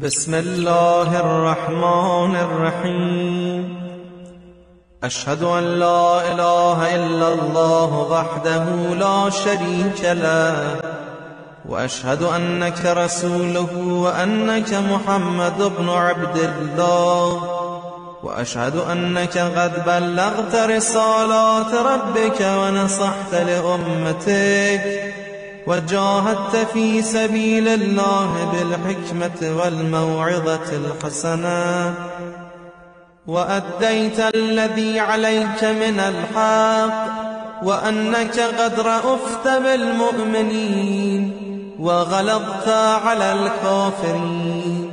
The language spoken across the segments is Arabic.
بسم الله الرحمن الرحيم. أشهد أن لا إله إلا الله وحده لا شريك له، وأشهد أنك رسوله وأنك محمد بن عبد الله، وأشهد أنك قد بلغت رسالات ربك ونصحت لأمتك وجاهدت في سبيل الله بالحكمة والموعظة الحسنة، وأديت الذي عليك من الحق، وأنك قد رأفت بالمؤمنين وغلظت على الكافرين،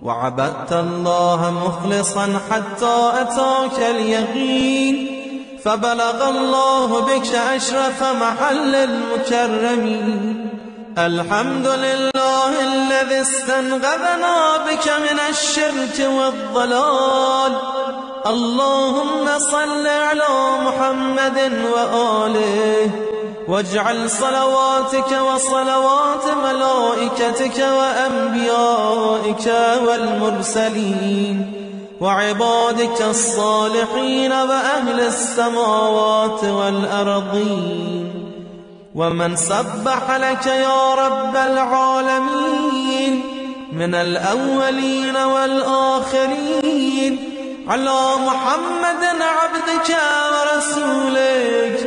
وعبدت الله مخلصا حتى أتاك اليقين، فبلغ الله بك أشرف محل المكرمين. الحمد لله الذي استنقذنا بك من الشرك والضلال. اللهم صل على محمد وآله، واجعل صلواتك وصلوات ملائكتك وأنبيائك والمرسلين وعبادك الصالحين وأهل السماوات والأرضين ومن سبح لك يا رب العالمين من الأولين والآخرين، على محمد عبدك ورسولك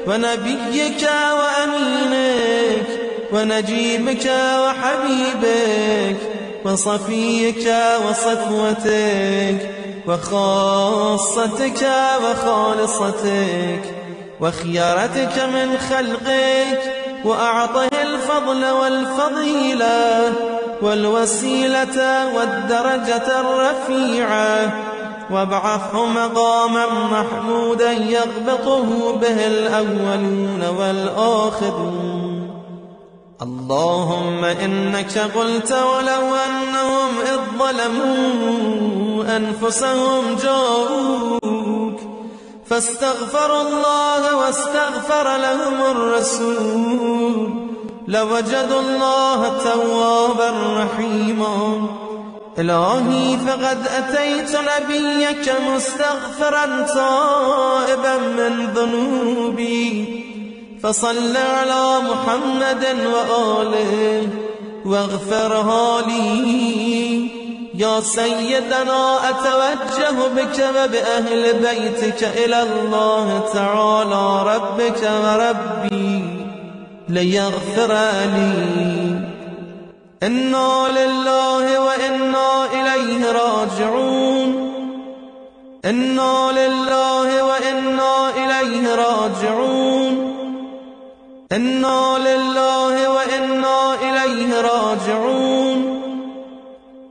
ونبيك وأمينك ونجيبك وحبيبك وصفيك وصفوتك وخاصتك وخالصتك وخيارتك من خلقك، وأعطه الفضل والفضيلة والوسيلة والدرجة الرفيعة، وابعثه مقاما محمودا يغبطه به الأولون والآخرون. اللهم إنك قلت ولو أنهم إذ ظلموا أنفسهم جاءوك فاستغفروا الله واستغفر لهم الرسول لوجدوا الله توابا رحيما. إلهي فقد أتيت نبيك مستغفرا تائبا من ذنوبي، فصل على محمد وآله واغفرها لي. يا سيدنا أتوجه بك وبأهل بيتك إلى الله تعالى ربك وربي ليغفر لي. إنا لله وإنا إليه راجعون. إنا لله وإنا إليه راجعون. إنا لله وإنا إليه راجعون.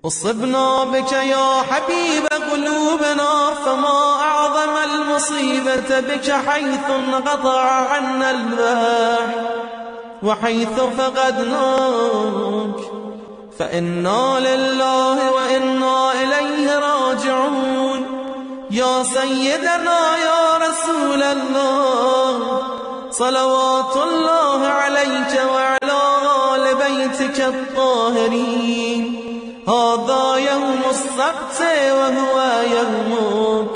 أصبنا بك يا حبيب قلوبنا، فما أعظم المصيبة بك حيث انقطع عنا الباح وحيث فقدناك، فإنا لله وإنا إليه راجعون. يا سيدنا يا رسول الله، صلوات الله عليك وعلى آل بيتك الطاهرين. هذا يوم السبت وهو يومك،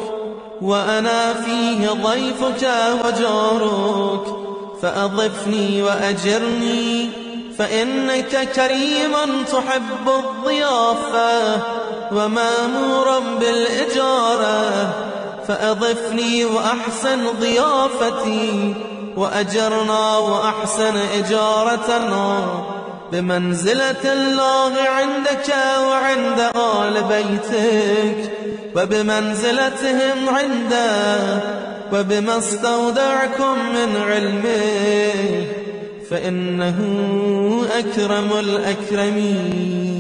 وأنا فيه ضيفك وجارك، فأضفني وأجرني، فإنك كريم تحب الضيافة ومامور بالإجارة، فأضفني وأحسن ضيافتي، وأجرنا وأحسن إجارتنا بمنزلة الله عندك وعند آل بيتك، وبمنزلتهم عنده، وبما استودعكم من علمه، فإنه أكرم الأكرمين.